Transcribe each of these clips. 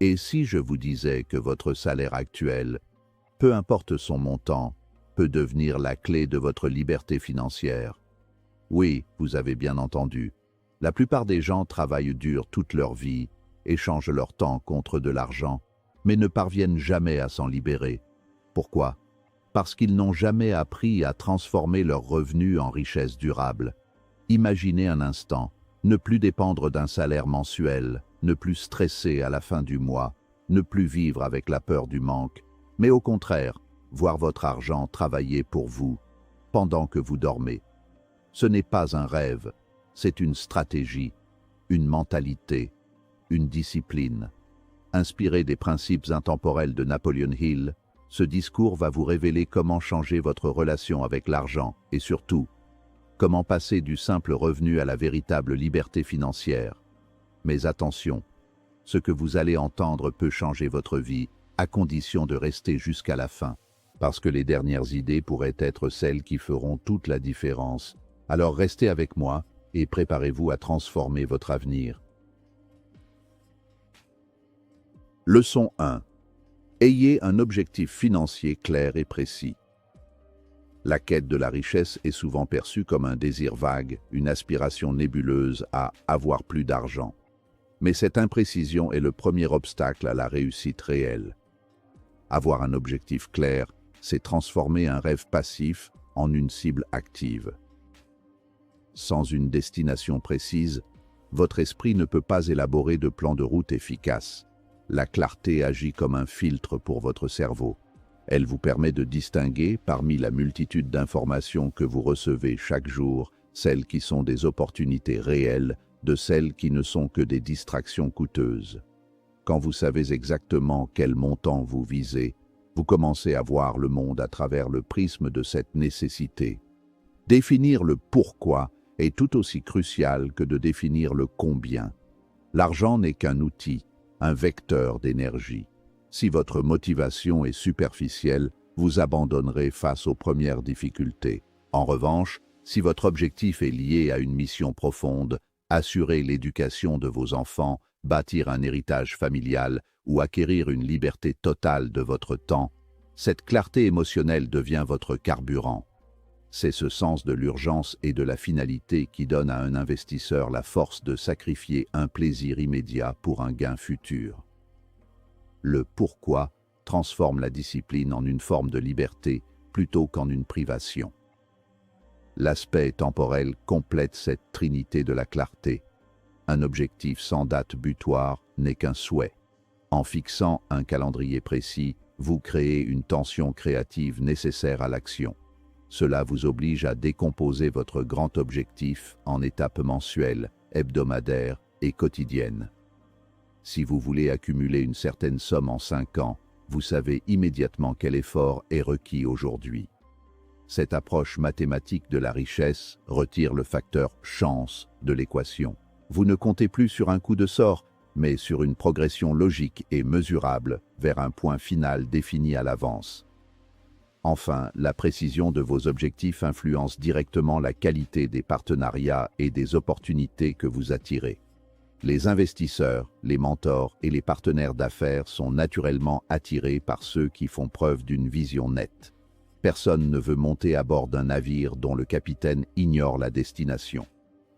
Et si je vous disais que votre salaire actuel, peu importe son montant, peut devenir la clé de votre liberté financière? Oui, vous avez bien entendu. La plupart des gens travaillent dur toute leur vie, échangent leur temps contre de l'argent, mais ne parviennent jamais à s'en libérer. Pourquoi? Parce qu'ils n'ont jamais appris à transformer leurs revenus en richesse durable. Imaginez un instant, ne plus dépendre d'un salaire mensuel, ne plus stresser à la fin du mois, ne plus vivre avec la peur du manque, mais au contraire, voir votre argent travailler pour vous pendant que vous dormez. Ce n'est pas un rêve, c'est une stratégie, une mentalité, une discipline. Inspiré des principes intemporels de Napoleon Hill, ce discours va vous révéler comment changer votre relation avec l'argent et surtout, comment passer du simple revenu à la véritable liberté financière. Mais attention, ce que vous allez entendre peut changer votre vie à condition de rester jusqu'à la fin, parce que les dernières idées pourraient être celles qui feront toute la différence. Alors restez avec moi et préparez-vous à transformer votre avenir. Leçon 1. Ayez un objectif financier clair et précis. La quête de la richesse est souvent perçue comme un désir vague, une aspiration nébuleuse à avoir plus d'argent. Mais cette imprécision est le premier obstacle à la réussite réelle. Avoir un objectif clair, c'est transformer un rêve passif en une cible active. Sans une destination précise, votre esprit ne peut pas élaborer de plan de route efficace. La clarté agit comme un filtre pour votre cerveau. Elle vous permet de distinguer, parmi la multitude d'informations que vous recevez chaque jour, celles qui sont des opportunités réelles de celles qui ne sont que des distractions coûteuses. Quand vous savez exactement quel montant vous visez, vous commencez à voir le monde à travers le prisme de cette nécessité. Définir le pourquoi est tout aussi crucial que de définir le combien. L'argent n'est qu'un outil, un vecteur d'énergie. Si votre motivation est superficielle, vous abandonnerez face aux premières difficultés. En revanche, si votre objectif est lié à une mission profonde, assurer l'éducation de vos enfants, bâtir un héritage familial ou acquérir une liberté totale de votre temps, cette clarté émotionnelle devient votre carburant. C'est ce sens de l'urgence et de la finalité qui donne à un investisseur la force de sacrifier un plaisir immédiat pour un gain futur. Le pourquoi transforme la discipline en une forme de liberté plutôt qu'en une privation. L'aspect temporel complète cette trinité de la clarté. Un objectif sans date butoir n'est qu'un souhait. En fixant un calendrier précis, vous créez une tension créative nécessaire à l'action. Cela vous oblige à décomposer votre grand objectif en étapes mensuelles, hebdomadaires et quotidiennes. Si vous voulez accumuler une certaine somme en 5 ans, vous savez immédiatement quel effort est requis aujourd'hui. Cette approche mathématique de la richesse retire le facteur chance de l'équation. Vous ne comptez plus sur un coup de sort, mais sur une progression logique et mesurable vers un point final défini à l'avance. Enfin, la précision de vos objectifs influence directement la qualité des partenariats et des opportunités que vous attirez. Les investisseurs, les mentors et les partenaires d'affaires sont naturellement attirés par ceux qui font preuve d'une vision nette. Personne ne veut monter à bord d'un navire dont le capitaine ignore la destination.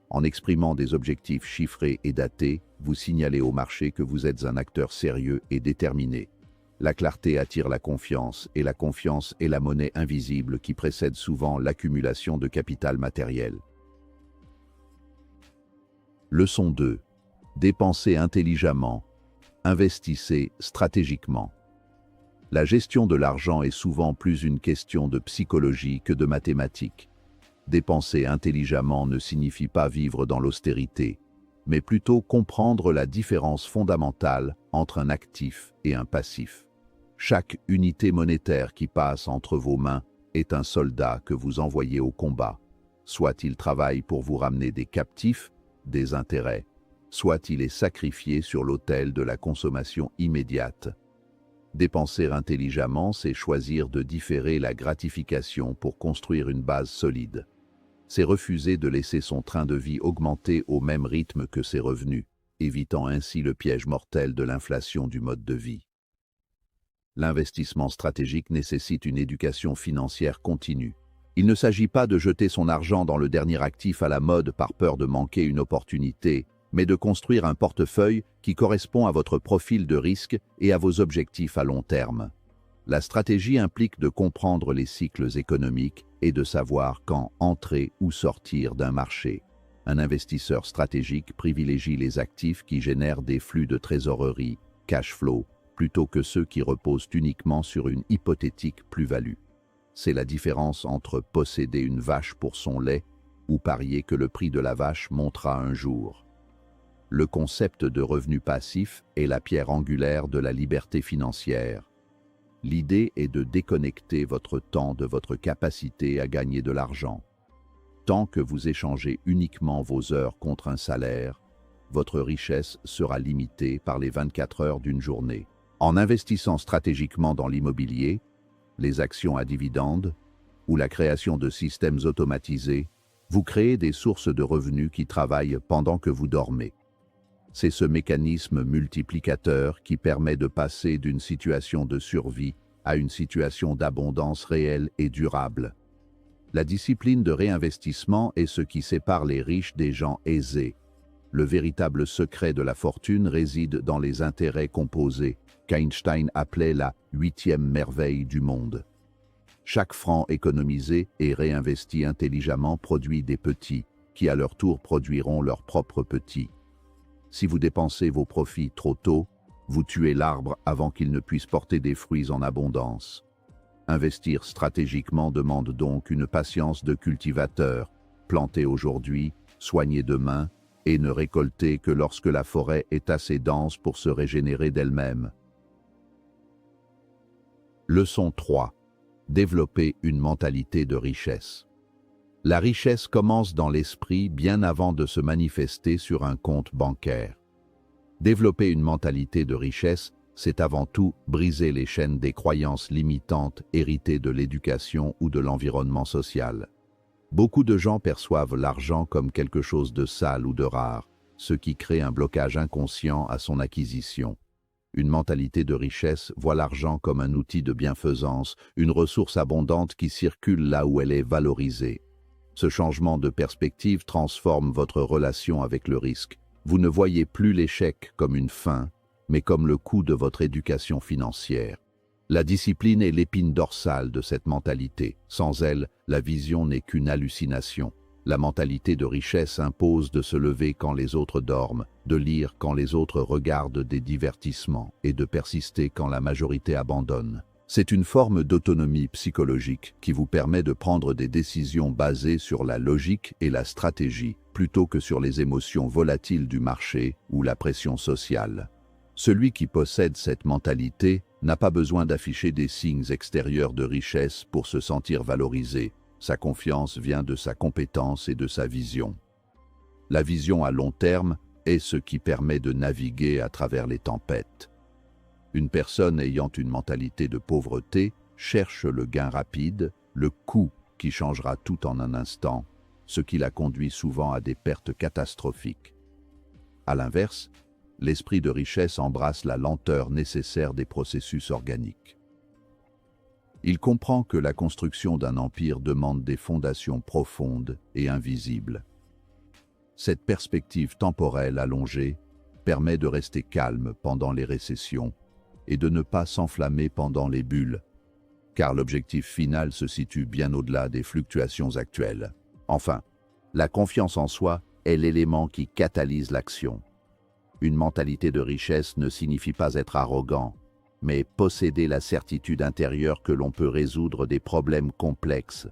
En exprimant des objectifs chiffrés et datés, vous signalez au marché que vous êtes un acteur sérieux et déterminé. La clarté attire la confiance, et la confiance est la monnaie invisible qui précède souvent l'accumulation de capital matériel. Leçon 2. Dépensez intelligemment. Investissez stratégiquement. La gestion de l'argent est souvent plus une question de psychologie que de mathématiques. Dépenser intelligemment ne signifie pas vivre dans l'austérité, mais plutôt comprendre la différence fondamentale entre un actif et un passif. Chaque unité monétaire qui passe entre vos mains est un soldat que vous envoyez au combat. Soit il travaille pour vous ramener des captifs, des intérêts, soit il est sacrifié sur l'autel de la consommation immédiate. Dépenser intelligemment, c'est choisir de différer la gratification pour construire une base solide. C'est refuser de laisser son train de vie augmenter au même rythme que ses revenus. évitant ainsi le piège mortel de l'inflation du mode de vie. L'investissement stratégique nécessite une éducation financière continue. Il ne s'agit pas de jeter son argent dans le dernier actif à la mode par peur de manquer une opportunité, mais de construire un portefeuille qui correspond à votre profil de risque et à vos objectifs à long terme. La stratégie implique de comprendre les cycles économiques et de savoir quand entrer ou sortir d'un marché. Un investisseur stratégique privilégie les actifs qui génèrent des flux de trésorerie, cash flow, plutôt que ceux qui reposent uniquement sur une hypothétique plus-value. C'est la différence entre posséder une vache pour son lait ou parier que le prix de la vache montera un jour. Le concept de revenu passif est la pierre angulaire de la liberté financière. L'idée est de déconnecter votre temps de votre capacité à gagner de l'argent. Tant que vous échangez uniquement vos heures contre un salaire, votre richesse sera limitée par les 24 heures d'une journée. En investissant stratégiquement dans l'immobilier, les actions à dividendes ou la création de systèmes automatisés, vous créez des sources de revenus qui travaillent pendant que vous dormez. C'est ce mécanisme multiplicateur qui permet de passer d'une situation de survie à une situation d'abondance réelle et durable. La discipline de réinvestissement est ce qui sépare les riches des gens aisés. Le véritable secret de la fortune réside dans les intérêts composés, qu'Einstein appelait la 8e merveille du monde. Chaque franc économisé et réinvesti intelligemment produit des petits, qui à leur tour produiront leurs propres petits. Si vous dépensez vos profits trop tôt, vous tuez l'arbre avant qu'il ne puisse porter des fruits en abondance. Investir stratégiquement demande donc une patience de cultivateur, planter aujourd'hui, soigner demain, et ne récolter que lorsque la forêt est assez dense pour se régénérer d'elle-même. Leçon 3. Développer une mentalité de richesse. La richesse commence dans l'esprit bien avant de se manifester sur un compte bancaire. Développer une mentalité de richesse, c'est avant tout briser les chaînes des croyances limitantes héritées de l'éducation ou de l'environnement social. Beaucoup de gens perçoivent l'argent comme quelque chose de sale ou de rare, ce qui crée un blocage inconscient à son acquisition. Une mentalité de richesse voit l'argent comme un outil de bienfaisance, une ressource abondante qui circule là où elle est valorisée. Ce changement de perspective transforme votre relation avec le risque. Vous ne voyez plus l'échec comme une fin, mais comme le coût de votre éducation financière. La discipline est l'épine dorsale de cette mentalité. Sans elle, la vision n'est qu'une hallucination. La mentalité de richesse impose de se lever quand les autres dorment, de lire quand les autres regardent des divertissements et de persister quand la majorité abandonne. C'est une forme d'autonomie psychologique qui vous permet de prendre des décisions basées sur la logique et la stratégie, plutôt que sur les émotions volatiles du marché ou la pression sociale. Celui qui possède cette mentalité n'a pas besoin d'afficher des signes extérieurs de richesse pour se sentir valorisé. Sa confiance vient de sa compétence et de sa vision. La vision à long terme est ce qui permet de naviguer à travers les tempêtes. Une personne ayant une mentalité de pauvreté cherche le gain rapide, le coût qui changera tout en un instant, ce qui la conduit souvent à des pertes catastrophiques. À l'inverse, l'esprit de richesse embrasse la lenteur nécessaire des processus organiques. Il comprend que la construction d'un empire demande des fondations profondes et invisibles. Cette perspective temporelle allongée permet de rester calme pendant les récessions et de ne pas s'enflammer pendant les bulles, car l'objectif final se situe bien au-delà des fluctuations actuelles. Enfin, la confiance en soi est l'élément qui catalyse l'action. Une mentalité de richesse ne signifie pas être arrogant, mais posséder la certitude intérieure que l'on peut résoudre des problèmes complexes.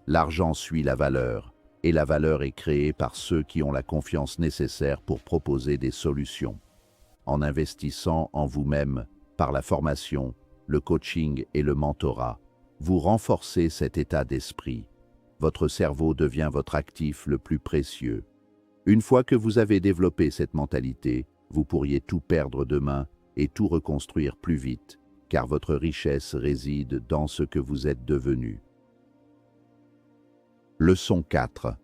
L'argent suit la valeur, et la valeur est créée par ceux qui ont la confiance nécessaire pour proposer des solutions. En investissant en vous-même, par la formation, le coaching et le mentorat, vous renforcez cet état d'esprit. Votre cerveau devient votre actif le plus précieux. Une fois que vous avez développé cette mentalité, vous pourriez tout perdre demain et tout reconstruire plus vite, car votre richesse réside dans ce que vous êtes devenu. Leçon 4.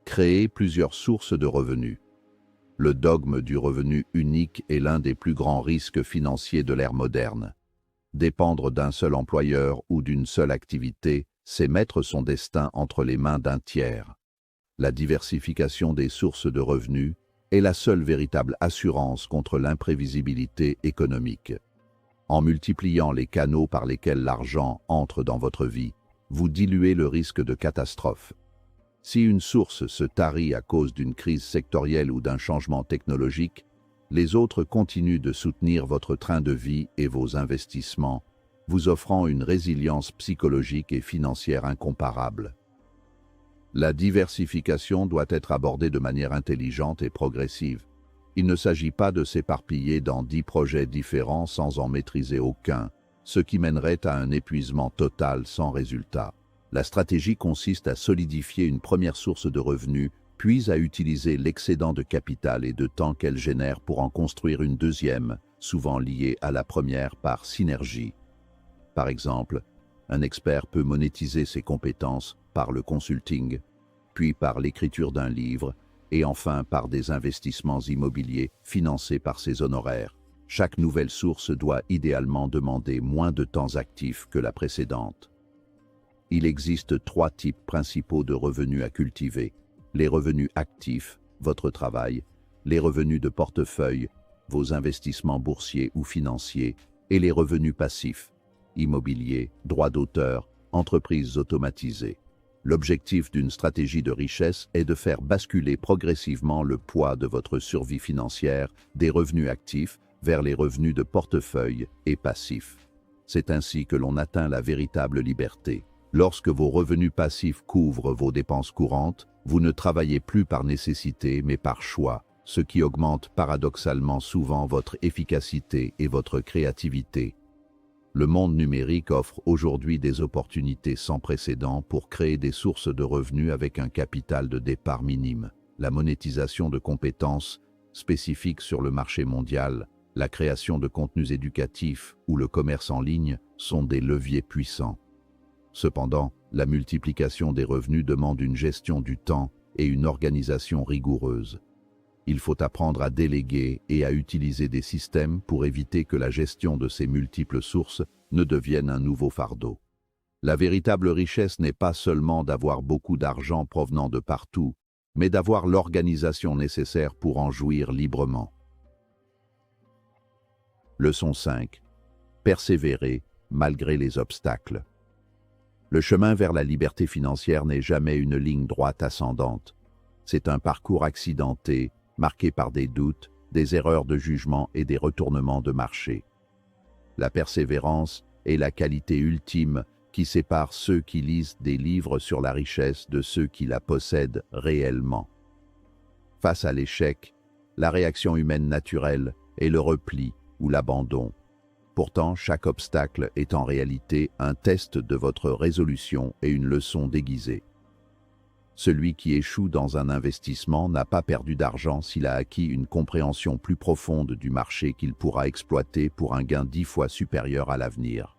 Créer plusieurs sources de revenus. Le dogme du revenu unique est l'un des plus grands risques financiers de l'ère moderne. Dépendre d'un seul employeur ou d'une seule activité, c'est mettre son destin entre les mains d'un tiers. La diversification des sources de revenus est la seule véritable assurance contre l'imprévisibilité économique. En multipliant les canaux par lesquels l'argent entre dans votre vie, vous diluez le risque de catastrophe. Si une source se tarit à cause d'une crise sectorielle ou d'un changement technologique, les autres continuent de soutenir votre train de vie et vos investissements, vous offrant une résilience psychologique et financière incomparable. La diversification doit être abordée de manière intelligente et progressive. Il ne s'agit pas de s'éparpiller dans 10 projets différents sans en maîtriser aucun, ce qui mènerait à un épuisement total sans résultat. La stratégie consiste à solidifier une première source de revenus, puis à utiliser l'excédent de capital et de temps qu'elle génère pour en construire une deuxième, souvent liée à la première par synergie. Par exemple, un expert peut monétiser ses compétences par le consulting, puis par l'écriture d'un livre, et enfin par des investissements immobiliers financés par ses honoraires. Chaque nouvelle source doit idéalement demander moins de temps actif que la précédente. Il existe 3 types principaux de revenus à cultiver. Les revenus actifs, votre travail, les revenus de portefeuille, vos investissements boursiers ou financiers, et les revenus passifs, immobilier, droits d'auteur, entreprises automatisées. L'objectif d'une stratégie de richesse est de faire basculer progressivement le poids de votre survie financière des revenus actifs vers les revenus de portefeuille et passifs. C'est ainsi que l'on atteint la véritable liberté. Lorsque vos revenus passifs couvrent vos dépenses courantes, vous ne travaillez plus par nécessité mais par choix, ce qui augmente paradoxalement souvent votre efficacité et votre créativité. Le monde numérique offre aujourd'hui des opportunités sans précédent pour créer des sources de revenus avec un capital de départ minime. La monétisation de compétences spécifiques sur le marché mondial, la création de contenus éducatifs ou le commerce en ligne sont des leviers puissants. Cependant, la multiplication des revenus demande une gestion du temps et une organisation rigoureuse. Il faut apprendre à déléguer et à utiliser des systèmes pour éviter que la gestion de ces multiples sources ne devienne un nouveau fardeau. La véritable richesse n'est pas seulement d'avoir beaucoup d'argent provenant de partout, mais d'avoir l'organisation nécessaire pour en jouir librement. Leçon 5. Persévérer malgré les obstacles. Le chemin vers la liberté financière n'est jamais une ligne droite ascendante. C'est un parcours accidenté, marqué par des doutes, des erreurs de jugement et des retournements de marché. La persévérance est la qualité ultime qui sépare ceux qui lisent des livres sur la richesse de ceux qui la possèdent réellement. Face à l'échec, la réaction humaine naturelle est le repli ou l'abandon. Pourtant, chaque obstacle est en réalité un test de votre résolution et une leçon déguisée. Celui qui échoue dans un investissement n'a pas perdu d'argent s'il a acquis une compréhension plus profonde du marché qu'il pourra exploiter pour un gain 10 fois supérieur à l'avenir.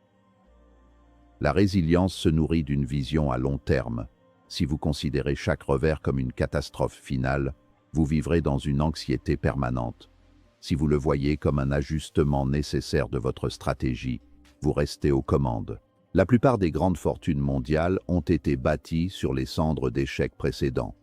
La résilience se nourrit d'une vision à long terme. Si vous considérez chaque revers comme une catastrophe finale, vous vivrez dans une anxiété permanente. Si vous le voyez comme un ajustement nécessaire de votre stratégie, vous restez aux commandes. La plupart des grandes fortunes mondiales ont été bâties sur les cendres d'échecs précédents.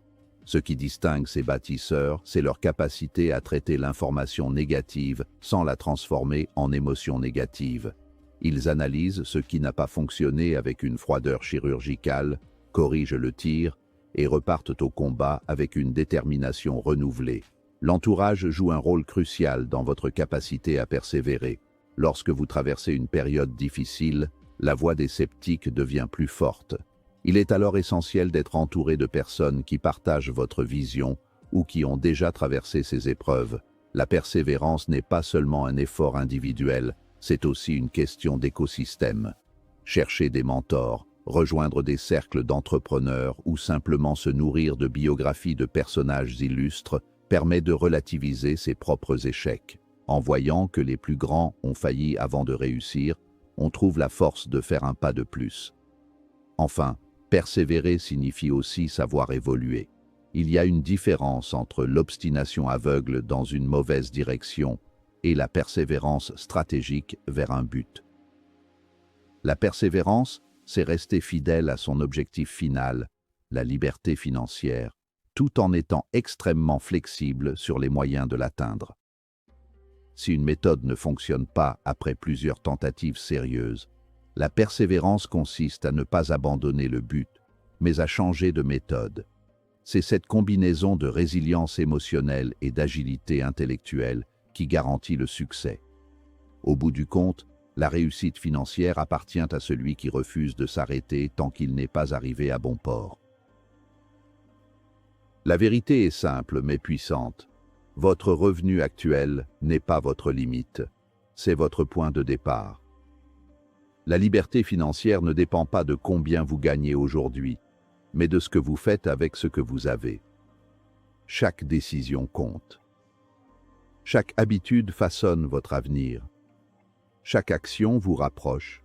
Ce qui distingue ces bâtisseurs, c'est leur capacité à traiter l'information négative sans la transformer en émotion négative. Ils analysent ce qui n'a pas fonctionné avec une froideur chirurgicale, corrigent le tir et repartent au combat avec une détermination renouvelée. L'entourage joue un rôle crucial dans votre capacité à persévérer. Lorsque vous traversez une période difficile, la voix des sceptiques devient plus forte. Il est alors essentiel d'être entouré de personnes qui partagent votre vision ou qui ont déjà traversé ces épreuves. La persévérance n'est pas seulement un effort individuel, c'est aussi une question d'écosystème. Chercher des mentors, rejoindre des cercles d'entrepreneurs ou simplement se nourrir de biographies de personnages illustres permet de relativiser ses propres échecs. En voyant que les plus grands ont failli avant de réussir, on trouve la force de faire un pas de plus. Enfin, persévérer signifie aussi savoir évoluer. Il y a une différence entre l'obstination aveugle dans une mauvaise direction et la persévérance stratégique vers un but. La persévérance, c'est rester fidèle à son objectif final, la liberté financière, tout en étant extrêmement flexible sur les moyens de l'atteindre. Si une méthode ne fonctionne pas après plusieurs tentatives sérieuses, la persévérance consiste à ne pas abandonner le but, mais à changer de méthode. C'est cette combinaison de résilience émotionnelle et d'agilité intellectuelle qui garantit le succès. Au bout du compte, la réussite financière appartient à celui qui refuse de s'arrêter tant qu'il n'est pas arrivé à bon port. La vérité est simple mais puissante. Votre revenu actuel n'est pas votre limite, c'est votre point de départ. La liberté financière ne dépend pas de combien vous gagnez aujourd'hui, mais de ce que vous faites avec ce que vous avez. Chaque décision compte. Chaque habitude façonne votre avenir. Chaque action vous rapproche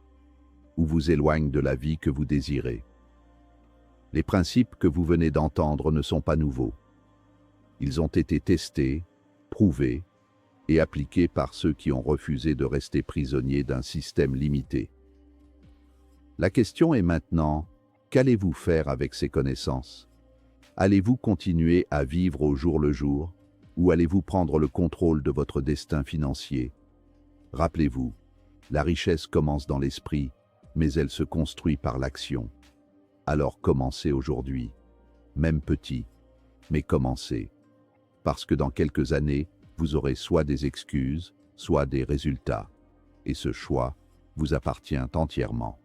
ou vous éloigne de la vie que vous désirez. Les principes que vous venez d'entendre ne sont pas nouveaux. Ils ont été testés, prouvés et appliqués par ceux qui ont refusé de rester prisonniers d'un système limité. La question est maintenant, qu'allez-vous faire avec ces connaissances? Allez-vous continuer à vivre au jour le jour ou allez-vous prendre le contrôle de votre destin financier? Rappelez-vous, la richesse commence dans l'esprit, mais elle se construit par l'action. Alors commencez aujourd'hui, même petit, mais commencez. Parce que dans quelques années, vous aurez soit des excuses, soit des résultats. Et ce choix vous appartient entièrement.